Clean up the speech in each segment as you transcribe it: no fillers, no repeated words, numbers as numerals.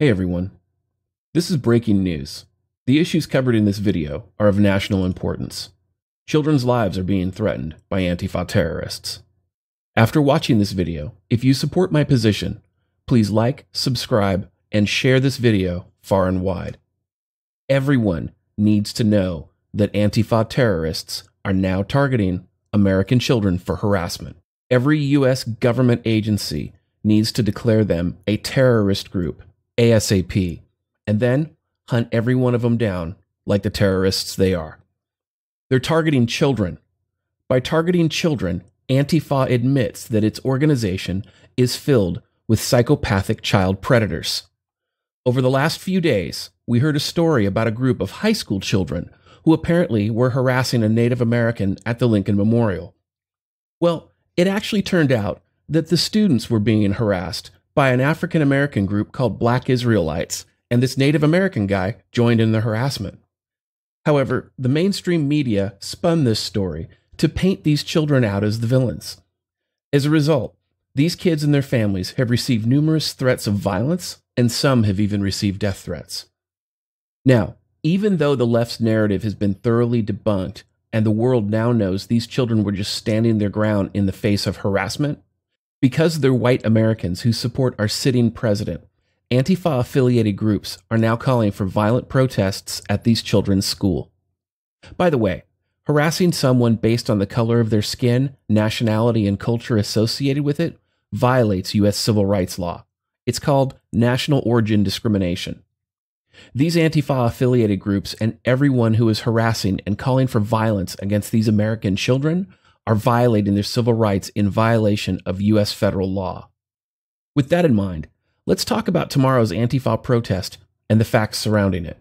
Hey everyone, this is breaking news. The issues covered in this video are of national importance. Children's lives are being threatened by Antifa terrorists. After watching this video, if you support my position, please like, subscribe, and share this video far and wide. Everyone needs to know that Antifa terrorists are now targeting American children for harassment. Every U.S. government agency needs to declare them a terrorist group ASAP, and then hunt every one of them down like the terrorists they are. They're targeting children. By targeting children, Antifa admits that its organization is filled with psychopathic child predators. Over the last few days, we heard a story about a group of high school children who apparently were harassing a Native American at the Lincoln Memorial. Well, it actually turned out that the students were being harassed by an African American group called Black Israelites, and this Native American guy joined in the harassment. However, the mainstream media spun this story to paint these children out as the villains. As a result, these kids and their families have received numerous threats of violence, and some have even received death threats. Now, even though the left's narrative has been thoroughly debunked, and the world now knows these children were just standing their ground in the face of harassment, because they're white Americans who support our sitting president, Antifa-affiliated groups are now calling for violent protests at these children's school. By the way, harassing someone based on the color of their skin, nationality, and culture associated with it violates U.S. civil rights law. It's called national origin discrimination. These Antifa-affiliated groups and everyone who is harassing and calling for violence against these American children are violating their civil rights in violation of U.S. federal law. With that in mind, let's talk about tomorrow's Antifa protest and the facts surrounding it.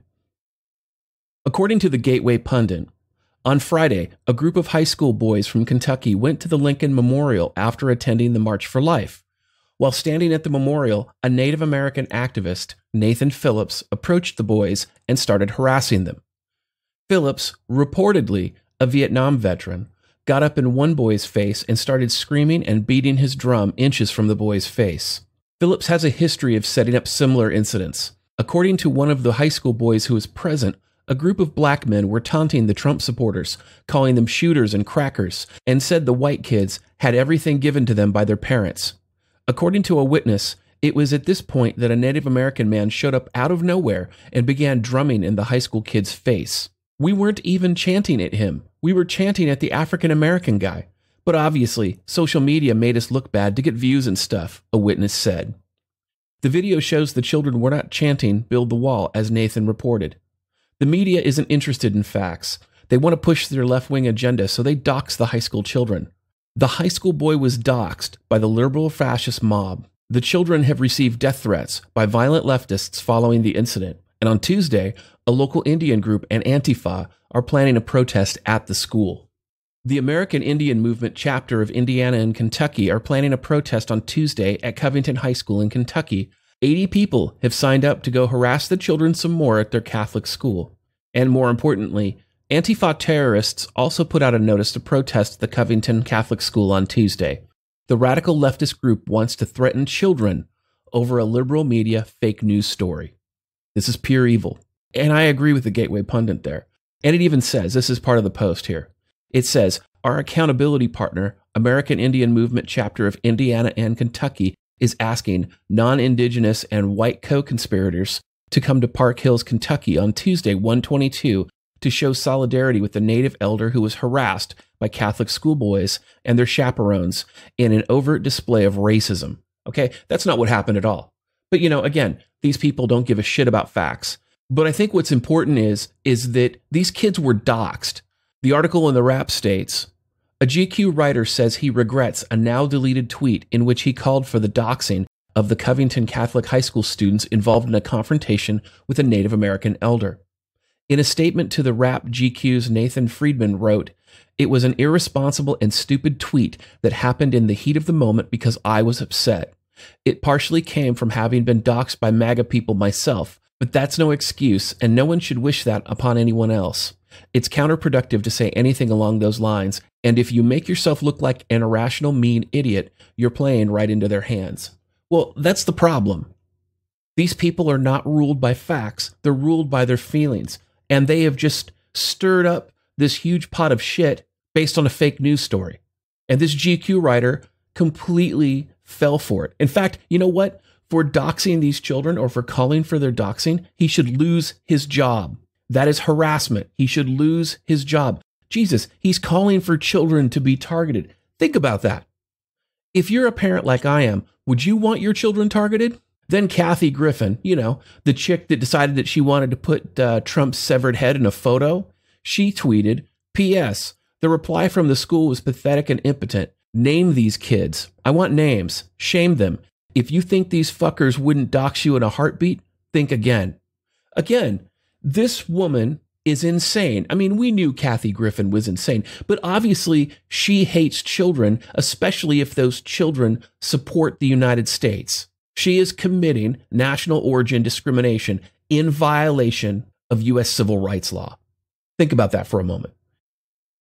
According to the Gateway Pundit, on Friday, a group of high school boys from Kentucky went to the Lincoln Memorial after attending the March for Life. While standing at the memorial, a Native American activist, Nathan Phillips, approached the boys and started harassing them. Phillips, reportedly a Vietnam veteran, got up in one boy's face and started screaming and beating his drum inches from the boy's face. Phillips has a history of setting up similar incidents. According to one of the high school boys who was present, a group of black men were taunting the Trump supporters, calling them shooters and crackers, and said the white kids had everything given to them by their parents. According to a witness, it was at this point that a Native American man showed up out of nowhere and began drumming in the high school kid's face. We weren't even chanting at him. We were chanting at the African American guy. But obviously, social media made us look bad to get views and stuff, a witness said. The video shows the children were not chanting "Build the Wall," as Nathan reported. The media isn't interested in facts. They want to push their left-wing agenda, so they dox the high school children. The high school boy was doxed by the liberal fascist mob. The children have received death threats by violent leftists following the incident. And on Tuesday, a local Indian group and Antifa are planning a protest at the school. The American Indian Movement chapter of Indiana and Kentucky are planning a protest on Tuesday at Covington High School in Kentucky. 80 people have signed up to go harass the children some more at their Catholic school. And more importantly, Antifa terrorists also put out a notice to protest the Covington Catholic School on Tuesday. The radical leftist group wants to threaten children over a liberal media fake news story. This is pure evil. And I agree with the Gateway Pundit there. And it even says, this is part of the post here. It says, our accountability partner, American Indian Movement chapter of Indiana and Kentucky, is asking non-Indigenous and white co-conspirators to come to Park Hills, Kentucky on Tuesday, 1/22, to show solidarity with the Native elder who was harassed by Catholic schoolboys and their chaperones in an overt display of racism. Okay, that's not what happened at all. But again, these people don't give a shit about facts. But I think what's important is that these kids were doxxed. The article in the Wrap states, a GQ writer says he regrets a now-deleted tweet in which he called for the doxing of the Covington Catholic High School students involved in a confrontation with a Native American elder. In a statement to the Wrap, GQ's Nathan Friedman wrote, "It was an irresponsible and stupid tweet that happened in the heat of the moment because I was upset. It partially came from having been doxxed by MAGA people myself, but that's no excuse, and no one should wish that upon anyone else. It's counterproductive to say anything along those lines, and if you make yourself look like an irrational, mean idiot, you're playing right into their hands." Well, that's the problem. These people are not ruled by facts. They're ruled by their feelings. And they have just stirred up this huge pot of shit based on a fake news story. And this GQ writer completely fell for it. In fact, you know what? For doxing these children or for calling for their doxing, he should lose his job. That is harassment. He should lose his job. Jesus, he's calling for children to be targeted. Think about that. If you're a parent like I am, would you want your children targeted? Then Kathy Griffin, the chick that decided that she wanted to put Trump's severed head in a photo, she tweeted, P.S. The reply from the school was pathetic and impotent. Name these kids. I want names. Shame them. If you think these fuckers wouldn't dox you in a heartbeat, think again. Again, this woman is insane. I mean, we knew Kathy Griffin was insane, but obviously she hates children, especially if those children support the United States. She is committing national origin discrimination in violation of U.S. civil rights law. Think about that for a moment.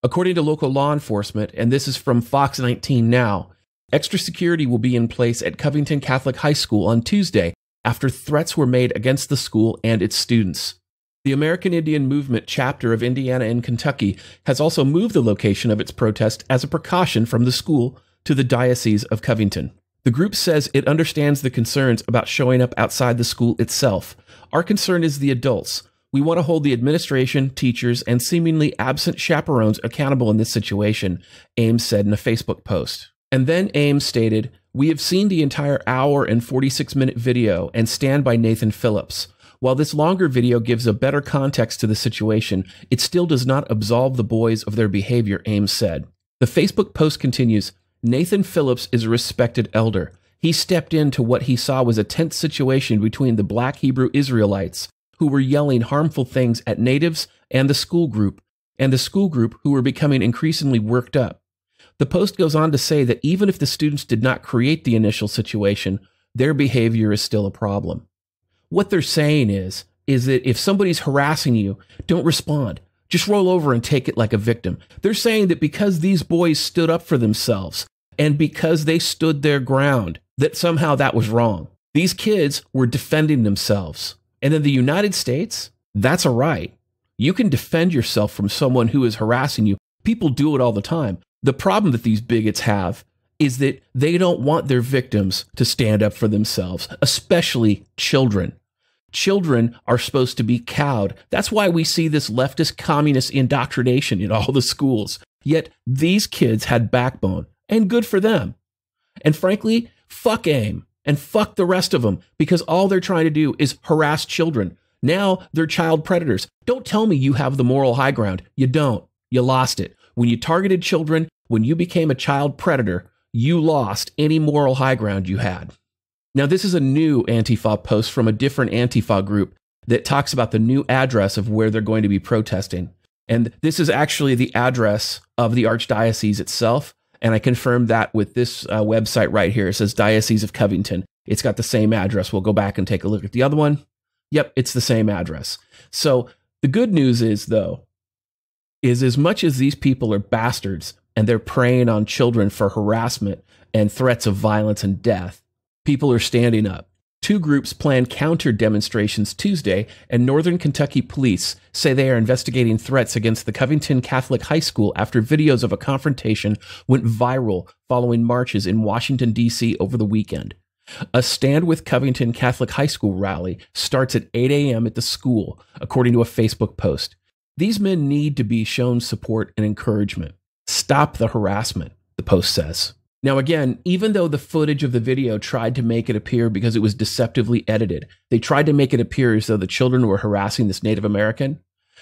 According to local law enforcement, and this is from Fox 19 Now, extra security will be in place at Covington Catholic High School on Tuesday after threats were made against the school and its students. The American Indian Movement chapter of Indiana and Kentucky has also moved the location of its protest as a precaution from the school to the Diocese of Covington. The group says it understands the concerns about showing up outside the school itself. Our concern is the adults. We want to hold the administration, teachers, and seemingly absent chaperones accountable in this situation, Ames said in a Facebook post. And then Ames stated, we have seen the entire hour and 46-minute video and stand by Nathan Phillips. While this longer video gives a better context to the situation, it still does not absolve the boys of their behavior, Ames said. The Facebook post continues, Nathan Phillips is a respected elder. He stepped into what he saw was a tense situation between the Black Hebrew Israelites, who were yelling harmful things at natives, and the school group who were becoming increasingly worked up. The post goes on to say that even if the students did not create the initial situation, their behavior is still a problem. What they're saying is that if somebody's harassing you, don't respond. Just roll over and take it like a victim. They're saying that because these boys stood up for themselves and because they stood their ground, that somehow that was wrong. These kids were defending themselves. And in the United States, that's a right. You can defend yourself from someone who is harassing you. People do it all the time. The problem that these bigots have is that they don't want their victims to stand up for themselves, especially children. Children are supposed to be cowed. That's why we see this leftist communist indoctrination in all the schools. Yet these kids had backbone, and good for them. And frankly, fuck AIM and fuck the rest of them, because all they're trying to do is harass children. Now they're child predators. Don't tell me you have the moral high ground. You don't. You lost it. When you targeted children, when you became a child predator, you lost any moral high ground you had. Now, this is a new Antifa post from a different Antifa group that talks about the new address of where they're going to be protesting. And this is actually the address of the Archdiocese itself. And I confirmed that with this website right here. It says Diocese of Covington. It's got the same address. We'll go back and take a look at the other one. Yep, it's the same address. So the good news is, though, is as much as these people are bastards and they're preying on children for harassment and threats of violence and death, people are standing up. Two groups plan counter demonstrations Tuesday, and Northern Kentucky police say they are investigating threats against the Covington Catholic High School after videos of a confrontation went viral following marches in Washington, D.C. over the weekend. A Stand with Covington Catholic High School rally starts at 8 a.m. at the school, according to a Facebook post. These men need to be shown support and encouragement. Stop the harassment, the post says. Now, again, even though the footage of the video tried to make it appear, because it was deceptively edited, they tried to make it appear as though the children were harassing this Native American,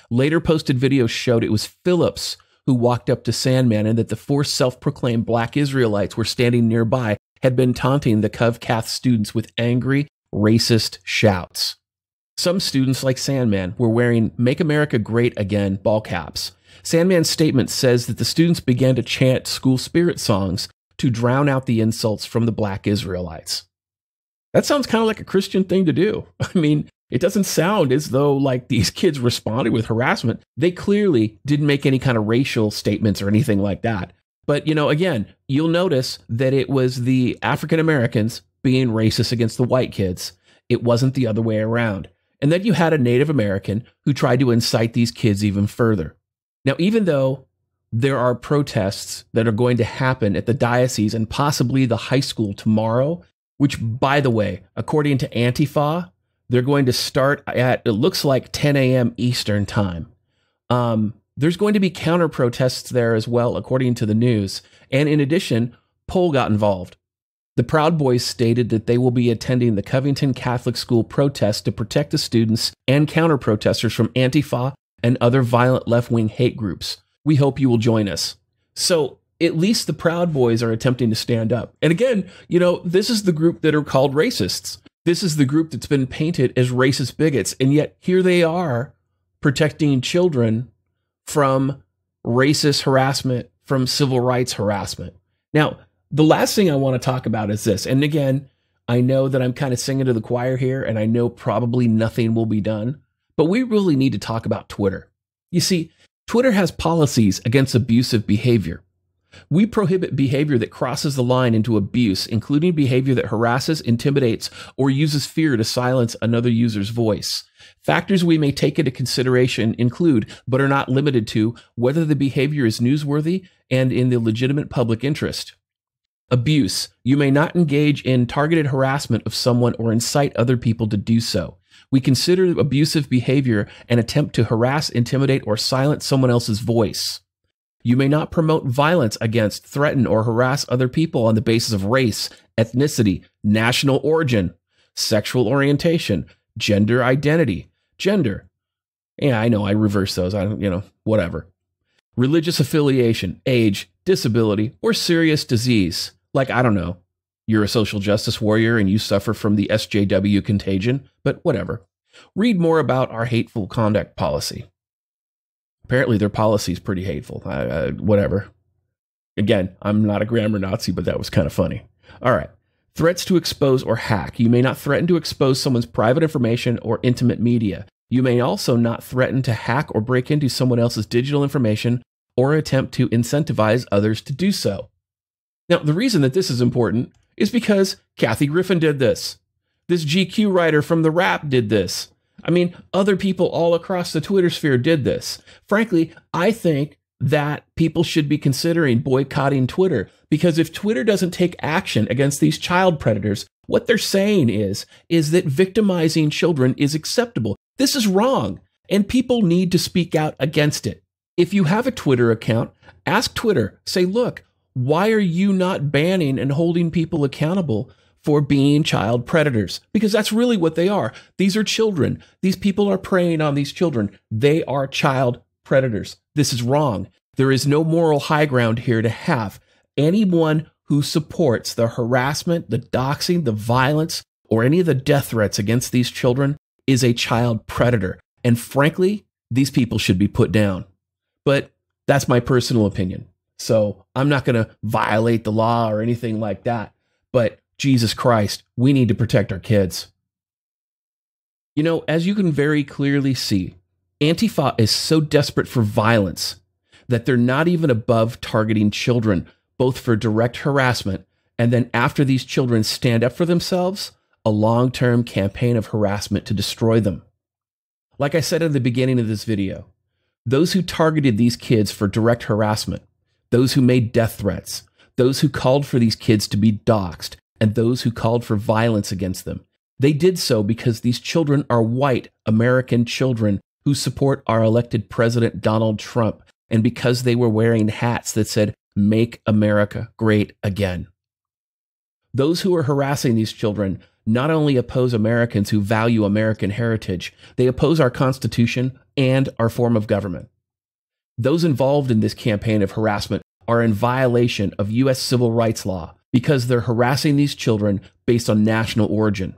later posted videos showed it was Phillips who walked up to Sandman and that the four self-proclaimed Black Israelites were standing nearby had been taunting the Cov Cath students with angry, racist shouts. Some students, like Sandman, were wearing Make America Great Again ball caps. Sandman's statement says that the students began to chant school spirit songs to drown out the insults from the Black Israelites. That sounds kind of like a Christian thing to do. I mean, it doesn't sound as though like these kids responded with harassment. They clearly didn't make any kind of racial statements or anything like that. But, again, you'll notice that it was the African Americans being racist against the white kids. It wasn't the other way around. And then you had a Native American who tried to incite these kids even further. Now, even though there are protests that are going to happen at the diocese and possibly the high school tomorrow, which, by the way, according to Antifa, they're going to start at, it looks like 10 a.m. Eastern time. There's going to be counter protests there as well, according to the news. And in addition, Poll got involved. The Proud Boys stated that they will be attending the Covington Catholic School protest to protect the students and counter protesters from Antifa and other violent left-wing hate groups. We hope you will join us. So at least the Proud Boys are attempting to stand up. And again, this is the group that are called racists. This is the group that's been painted as racist bigots. And yet here they are protecting children from racist harassment, from civil rights harassment. Now, the last thing I want to talk about is this. And again, I know that I'm kind of singing to the choir here, and I know probably nothing will be done, but we really need to talk about Twitter. You see, Twitter has policies against abusive behavior. We prohibit behavior that crosses the line into abuse, including behavior that harasses, intimidates, or uses fear to silence another user's voice. Factors we may take into consideration include, but are not limited to, whether the behavior is newsworthy and in the legitimate public interest. Abuse. You may not engage in targeted harassment of someone or incite other people to do so. We consider abusive behavior an attempt to harass, intimidate, or silence someone else's voice. You may not promote violence against, threaten, or harass other people on the basis of race, ethnicity, national origin, sexual orientation, gender identity, gender. Yeah, I know, I reverse those. Whatever. Religious affiliation, age, disability, or serious disease. Like, I don't know, you're a social justice warrior and you suffer from the SJW contagion, but whatever. Read more about our hateful conduct policy. Apparently their policy is pretty hateful. Whatever. Again, I'm not a grammar Nazi, but that was kind of funny. All right. Threats to expose or hack. You may not threaten to expose someone's private information or intimate media. You may also not threaten to hack or break into someone else's digital information or attempt to incentivize others to do so. Now, the reason that this is important is because Kathy Griffin did this. This GQ writer from The Wrap did this. I mean, other people all across the Twitter sphere did this. Frankly, I think that people should be considering boycotting Twitter, because if Twitter doesn't take action against these child predators, what they're saying is that victimizing children is acceptable. This is wrong, and people need to speak out against it. If you have a Twitter account, ask Twitter, say, look, why are you not banning and holding people accountable for being child predators? Because that's really what they are. These are children. These people are preying on these children. They are child predators. This is wrong. There is no moral high ground here to have. Anyone who supports the harassment, the doxing, the violence, or any of the death threats against these children is a child predator. And frankly, these people should be put down. But that's my personal opinion. So I'm not going to violate the law or anything like that. But Jesus Christ, we need to protect our kids. As you can very clearly see, Antifa is so desperate for violence that they're not even above targeting children, both for direct harassment and then after these children stand up for themselves, a long-term campaign of harassment to destroy them. Like I said at the beginning of this video, those who targeted these kids for direct harassment, those who made death threats, those who called for these kids to be doxxed, and those who called for violence against them, they did so because these children are white American children who support our elected president, Donald Trump, and because they were wearing hats that said, "Make America Great Again." Those who are harassing these children not only oppose Americans who value American heritage, they oppose our Constitution and our form of government. Those involved in this campaign of harassment are in violation of U.S. civil rights law because they're harassing these children based on national origin.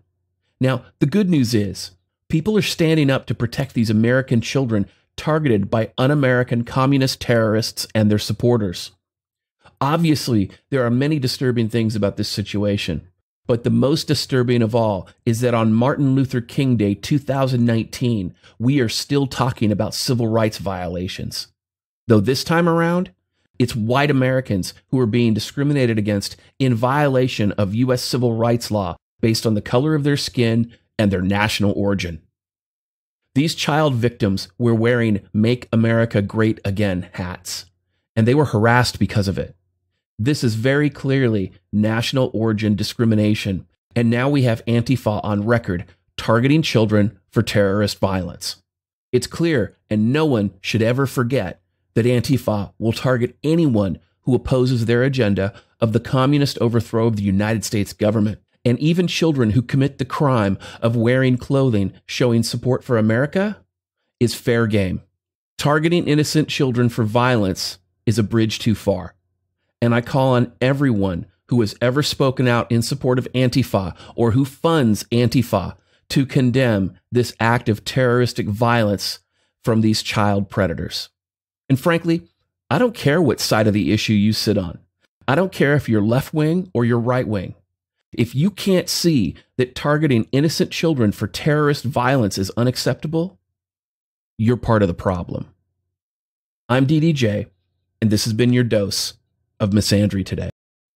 Now, the good news is people are standing up to protect these American children targeted by un-American communist terrorists and their supporters. Obviously, there are many disturbing things about this situation, but the most disturbing of all is that on Martin Luther King Day 2019, we are still talking about civil rights violations. Though this time around, it's white Americans who are being discriminated against in violation of U.S. civil rights law based on the color of their skin, and their national origin. These child victims were wearing Make America Great Again hats, and they were harassed because of it. This is very clearly national origin discrimination, and now we have Antifa on record targeting children for terrorist violence. It's clear, and no one should ever forget, that Antifa will target anyone who opposes their agenda of the communist overthrow of the United States government, and even children who commit the crime of wearing clothing showing support for America is fair game. Targeting innocent children for violence is a bridge too far. And I call on everyone who has ever spoken out in support of Antifa or who funds Antifa to condemn this act of terroristic violence from these child predators. And frankly, I don't care what side of the issue you sit on. I don't care if you're left wing or you're right wing. If you can't see that targeting innocent children for terrorist violence is unacceptable, you're part of the problem. I'm DDJ, and this has been your dose of misandry today.